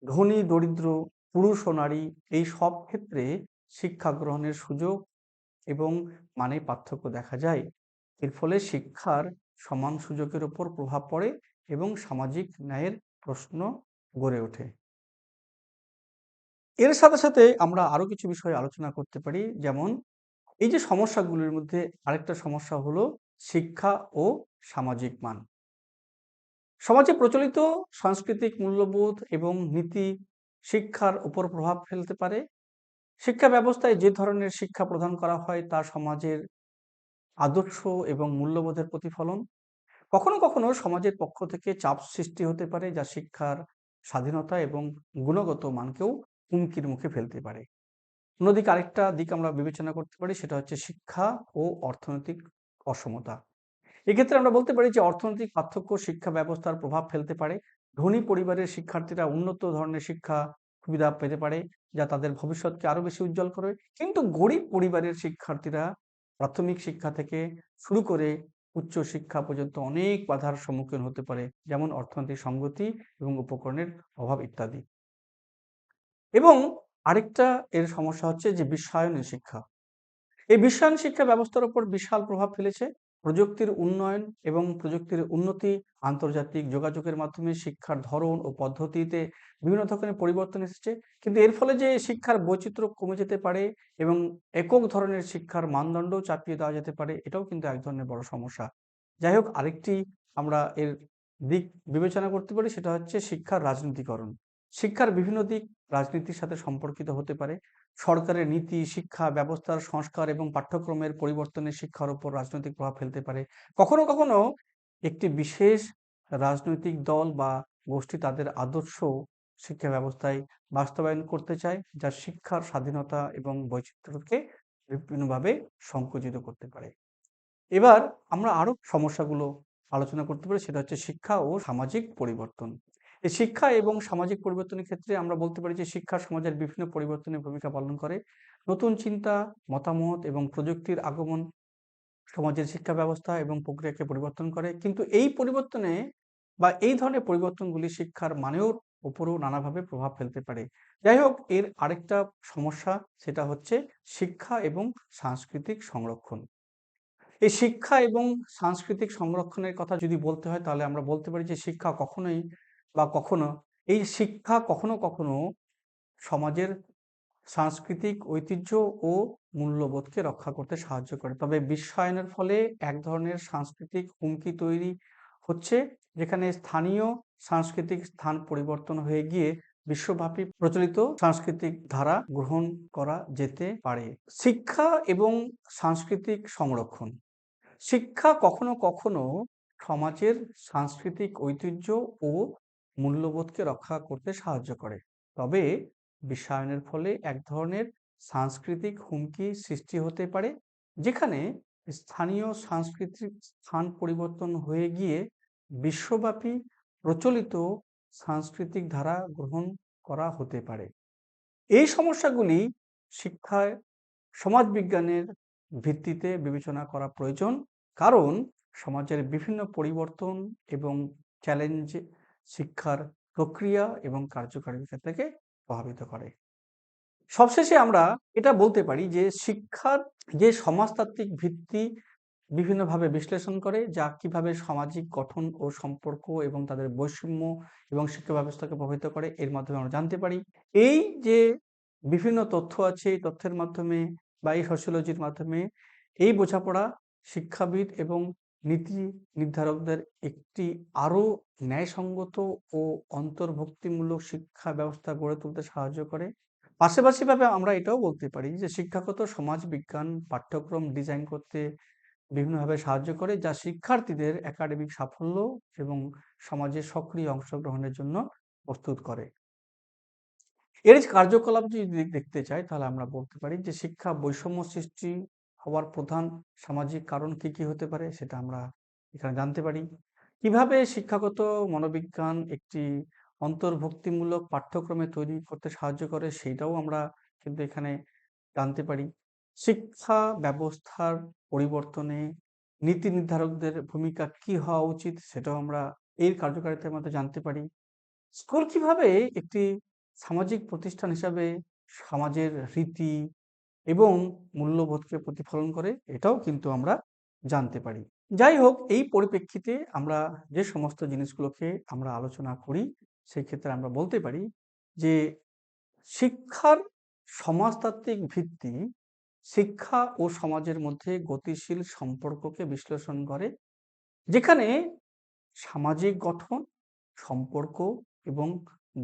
ধনী দরিদ্র, পুরুষ ও নারী, এই সব ক্ষেত্রে শিক্ষা গ্রহণের সুযোগ এবং মানে পার্থক্য দেখা যায়। এর ফলে শিক্ষার সমান সুযোগের উপর প্রভাব পড়ে এবং সামাজিক ন্যায়ের প্রশ্ন গড়ে ওঠে। এর সাথে সাথে আমরা আরো কিছু বিষয় আলোচনা করতে পারি, যেমন এই যে সমস্যাগুলির মধ্যে আরেকটা সমস্যা হলো শিক্ষা ও সামাজিক মান। সমাজে প্রচলিত সাংস্কৃতিক মূল্যবোধ এবং নীতি শিক্ষার উপর প্রভাব ফেলতে পারে। শিক্ষা ব্যবস্থায় যে ধরনের শিক্ষা প্রদান করা হয় তা সমাজের আদর্শ এবং মূল্যবোধের প্রতিফলন। কখনো কখনো সমাজের পক্ষ থেকে চাপ সৃষ্টি হতে পারে, যা শিক্ষার স্বাধীনতা এবং গুণগত মানকেও হুমকির মুখে ফেলতে পারে। অন্যদিকে আরেকটা দিক আমরা বিবেচনা করতে পারি, সেটা হচ্ছে শিক্ষা ও অর্থনৈতিক অসমতা। এক্ষেত্রে আমরা বলতে পারি যে অর্থনৈতিক পার্থক্য শিক্ষা ব্যবস্থার প্রভাব ফেলতে পারে। ধনী পরিবারের শিক্ষার্থীরা উন্নত ধরনের শিক্ষা সুবিধা পেতে পারে, যা তাদের ভবিষ্যৎকে আরো বেশি উজ্জ্বল করবে। কিন্তু গরিব পরিবারের শিক্ষার্থীরা প্রাথমিক শিক্ষা থেকে শুরু করে উচ্চ শিক্ষা পর্যন্ত অনেক বাধার সম্মুখীন হতে পারে, যেমন অর্থনৈতিক সঙ্গতি এবং উপকরণের অভাব ইত্যাদি। এবং আরেকটা এর সমস্যা হচ্ছে যে বিশ্বায়নের শিক্ষা। এই বিশ্বায়ন শিক্ষা ব্যবস্থার উপর বিশাল প্রভাব ফেলেছে। প্রযুক্তির উন্নয়ন এবং প্রযুক্তির উন্নতি আন্তর্জাতিক যোগাযোগের মাধ্যমে শিক্ষার ধরন ও পদ্ধতিতে বিভিন্ন ধরনের পরিবর্তন এসেছে। কিন্তু এর ফলে যে শিক্ষার বৈচিত্র্য কমে যেতে পারে এবং একক ধরনের শিক্ষার মানদণ্ডও চাপিয়ে দেওয়া যেতে পারে, এটাও কিন্তু এক ধরনের বড় সমস্যা। যাই হোক, আরেকটি আমরা এর দিক বিবেচনা করতে পারি, সেটা হচ্ছে শিক্ষার রাজনীতিকরণ। শিক্ষার বিভিন্ন দিক রাজনীতির সাথে সম্পর্কিত হতে পারে। সরকারের নীতি, শিক্ষা ব্যবস্থার সংস্কার এবং পাঠ্যক্রমের পরিবর্তনে শিক্ষার উপর রাজনৈতিক প্রভাব ফেলতে পারে। কখনো কখনো একটি বিশেষ রাজনৈতিক দল বা গোষ্ঠী তাদের আদর্শ শিক্ষা ব্যবস্থায় বাস্তবায়ন করতে চায়, যা শিক্ষার স্বাধীনতা এবং বৈচিত্র্যকে বিভিন্নভাবে সংকুচিত করতে পারে। এবার আমরা আরো সমস্যাগুলো আলোচনা করতে পারি, সেটা হচ্ছে শিক্ষা ও সামাজিক পরিবর্তন। এই শিক্ষা এবং সামাজিক পরিবর্তনের ক্ষেত্রে আমরা বলতে পারি যে শিক্ষা সমাজের বিভিন্ন পরিবর্তনে ভূমিকা পালন করে। নতুন চিন্তা, মতামত এবং প্রযুক্তির আগমন সমাজের শিক্ষা ব্যবস্থা এবং প্রক্রিয়াকে পরিবর্তন করে। কিন্তু এই পরিবর্তনে বা এই ধরনের পরিবর্তনগুলি শিক্ষার মানের উপরও নানাভাবে প্রভাব ফেলতে পারে। যাই হোক, এর আরেকটা সমস্যা, সেটা হচ্ছে শিক্ষা এবং সাংস্কৃতিক সংরক্ষণ। এই শিক্ষা এবং সাংস্কৃতিক সংরক্ষণের কথা যদি বলতে হয়, তাহলে আমরা বলতে পারি যে শিক্ষা কখনোই বা কখনো এই শিক্ষা কখনো কখনো সমাজের সাংস্কৃতিক ঐতিহ্য ও মূল্যবোধকে রক্ষা করতে সাহায্য করে। তবে বিশ্বায়নের ফলে এক ধরনের সাংস্কৃতিক হুমকি তৈরি হচ্ছে, যেখানে স্থানীয় সাংস্কৃতিক স্থান পরিবর্তন হয়ে গিয়ে বিশ্বব্যাপী প্রচলিত সাংস্কৃতিক ধারা গ্রহণ করা যেতে পারে। শিক্ষা এবং সাংস্কৃতিক সংরক্ষণ। শিক্ষা কখনো কখনো সমাজের সাংস্কৃতিক ঐতিহ্য ও মূল্যবোধকে রক্ষা করতে সাহায্য করে। তবে বিশ্বায়নের ফলে এক ধরনের সাংস্কৃতিক হুমকি সৃষ্টি হতে পারে, যেখানে স্থানীয় সাংস্কৃতিক স্থান পরিবর্তন হয়ে গিয়ে বিশ্বব্যাপী প্রচলিত সাংস্কৃতিক ধারা গ্রহণ করা হতে পারে। এই সমস্যাগুলি শিক্ষায় সমাজবিজ্ঞানের ভিত্তিতে বিবেচনা করা প্রয়োজন, কারণ সমাজের বিভিন্ন পরিবর্তন এবং চ্যালেঞ্জ শিক্ষার প্রক্রিয়া এবং কার্যকারিতা থেকে প্রভাবিত করে। সবশেষে আমরা এটা বলতে পারি যে শিক্ষার যে সমাজতাত্ত্বিক ভিত্তি বিভিন্নভাবে বিশ্লেষণ করে, যা কিভাবে সামাজিক গঠন ও সম্পর্ক এবং তাদের বৈষম্য এবং শিক্ষা ব্যবস্থাকে প্রভাবিত করে, এর মাধ্যমে আমরা জানতে পারি। এই যে বিভিন্ন তথ্য আছে, এই তথ্যের মাধ্যমে বা এই সোশিওলজির মাধ্যমে এই বোঝাপড়া শিক্ষাবিদ এবং নীতি নির্ধারকদের একটি আরো ন্যায়সঙ্গত ও অন্তর্ভুক্তিমূলক শিক্ষা ব্যবস্থা গড়ে তুলতে সাহায্য করে। পাশাপাশিভাবে আমরা এটাও বলতে পারি যে শিক্ষাগত সমাজবিজ্ঞান পাঠ্যক্রম ডিজাইন করতে বিভিন্নভাবে সাহায্য করে, যা শিক্ষার্থীদের একাডেমিক সাফল্য এবং সমাজে সক্রিয় অংশগ্রহণের জন্য প্রস্তুত করে। এর কার্যকলাপ যদি দেখতে চাই, তাহলে আমরা বলতে পারি যে শিক্ষা বৈষম্য সৃষ্টি হওয়ার প্রধান সামাজিক কারণ কি কি হতে পারে, সেটা আমরা এখানে জানতে পারি। কিভাবে শিক্ষাগত মনোবিজ্ঞান একটি অন্তর্ভুক্তিমূলক পাঠ্যক্রমে তৈরি করতে সাহায্য করে, সেটাও আমরা কিন্তু এখানে জানতে পারি। শিক্ষা ব্যবস্থার পরিবর্তনে নীতি নির্ধারকদের ভূমিকা কি হওয়া উচিত, সেটাও আমরা এর কার্যকারিতার মধ্যে জানতে পারি। স্কুল কিভাবে একটি সামাজিক প্রতিষ্ঠান হিসাবে সমাজের রীতি এবং মূল্যবোধকে প্রতিফলন করে, এটাও কিন্তু আমরা জানতে পারি। যাই হোক, এই পরিপ্রেক্ষিতে আমরা যে সমস্ত জিনিসগুলোকে আমরা আলোচনা করি, সেই ক্ষেত্রে আমরা বলতে পারি যে শিক্ষার সমাজতাত্ত্বিক ভিত্তি শিক্ষা ও সমাজের মধ্যে গতিশীল সম্পর্ককে বিশ্লেষণ করে, যেখানে সামাজিক গঠন, সম্পর্ক এবং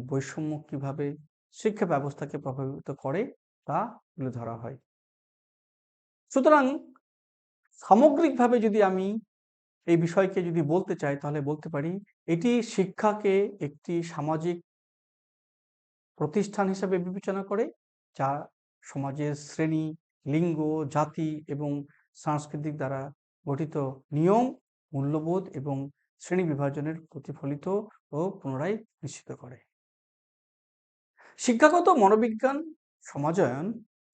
বৈষম্য কিভাবে শিক্ষা ব্যবস্থাকে প্রভাবিত করে তা তুলে ধরা হয়। সুতরাং সামগ্রিকভাবে যদি আমি এই বিষয়কে যদি বলতে চাই, তাহলে বলতে পারি এটি শিক্ষাকে একটি সামাজিক প্রতিষ্ঠান হিসেবে বিবেচনা করে, যা সমাজের শ্রেণী, লিঙ্গ, জাতি এবং সাংস্কৃতিক দ্বারা গঠিত নিয়ম, মূল্যবোধ এবং শ্রেণী বিভাজনের প্রতিফলিত ও পুনরায় নিশ্চিত করে। শিক্ষাগত মনোবিজ্ঞান, সমাজায়ন,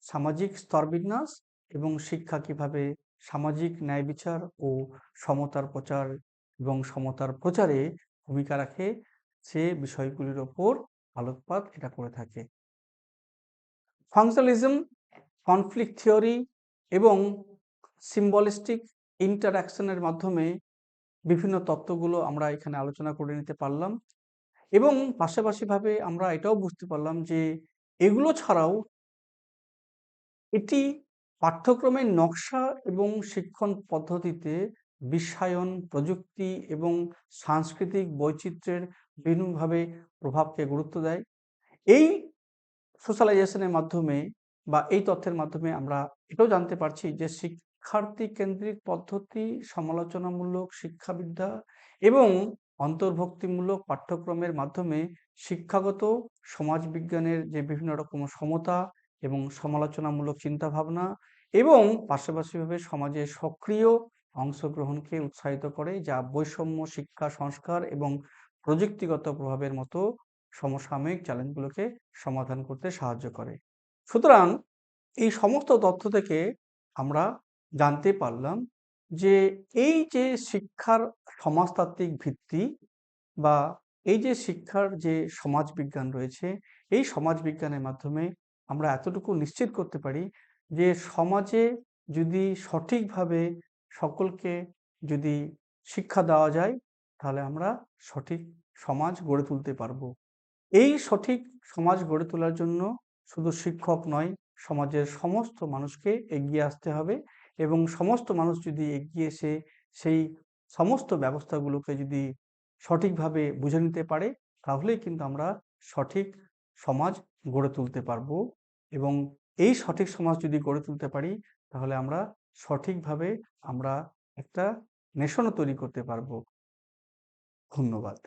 সামাজিক স্তরবিন্যাস এবং শিক্ষা কিভাবে সামাজিক ন্যায় বিচার ও সমতার প্রচার এবং সমতার প্রচারে ভূমিকা রাখে, সে বিষয়গুলির ওপর আলোকপাত এটা করে থাকে। ফাংশনালিজম, কনফ্লিক্ট থিওরি এবং সিম্বলিস্টিক ইন্টারঅ্যাকশনের মাধ্যমে বিভিন্ন তত্ত্বগুলো আমরা এখানে আলোচনা করে নিতে পারলাম এবং পাশাপাশিভাবে আমরা এটাও বুঝতে পারলাম যে এগুলো ছাড়াও এটি পাঠ্যক্রমের নকশা এবং শিক্ষণ পদ্ধতিতে বিশ্বায়ন, প্রযুক্তি এবং সাংস্কৃতিক বৈচিত্র্যের বিভিন্নভাবে প্রভাবকে গুরুত্ব দেয়। এই সোশ্যালাইজেশনের মাধ্যমে বা এই তথ্যের মাধ্যমে আমরা এটাও জানতে পারছি যে শিক্ষার্থী কেন্দ্রিক পদ্ধতি, সমালোচনামূলক শিক্ষাবিদ্যা এবং অন্তর্ভুক্তিমূলক পাঠ্যক্রমের মাধ্যমে শিক্ষাগত সমাজবিজ্ঞানের যে বিভিন্ন রকম সমতা এবং সমালোচনামূলক চিন্তাভাবনা এবং পাশাপাশিভাবে সমাজে সক্রিয় অংশগ্রহণকে উৎসাহিত করে, যা বৈষম্য, শিক্ষা সংস্কার এবং প্রযুক্তিগত প্রভাবের মতো সমসাময়িক চ্যালেঞ্জগুলোকে সমাধান করতে সাহায্য করে। সুতরাং এই সমস্ত তথ্য থেকে আমরা জানতে পারলাম যে এই যে শিক্ষার সমাজতাত্ত্বিক ভিত্তি বা এই যে শিক্ষার যে সমাজবিজ্ঞান রয়েছে, এই সমাজবিজ্ঞানের মাধ্যমে আমরা এতটুকু নিশ্চিত করতে পারি যে সমাজে যদি সঠিকভাবে সকলকে যদি শিক্ষা দেওয়া যায়, তাহলে আমরা সঠিক সমাজ গড়ে তুলতে পারবো। এই সঠিক সমাজ গড়ে তোলার জন্য শুধু শিক্ষক নয়, সমাজের সমস্ত মানুষকে এগিয়ে আসতে হবে এবং সমস্ত মানুষ যদি এগিয়ে এসে সেই সমস্ত ব্যবস্থাগুলোকে যদি সঠিকভাবে বুঝে নিতে পারে, তাহলেই কিন্তু আমরা সঠিক সমাজ গড়ে তুলতে পারবো এবং এই সঠিক সমাজ যদি গড়ে তুলতে পারি, তাহলে আমরা সঠিকভাবে আমরা একটা নেশনও তৈরি করতে পারবো। ধন্যবাদ।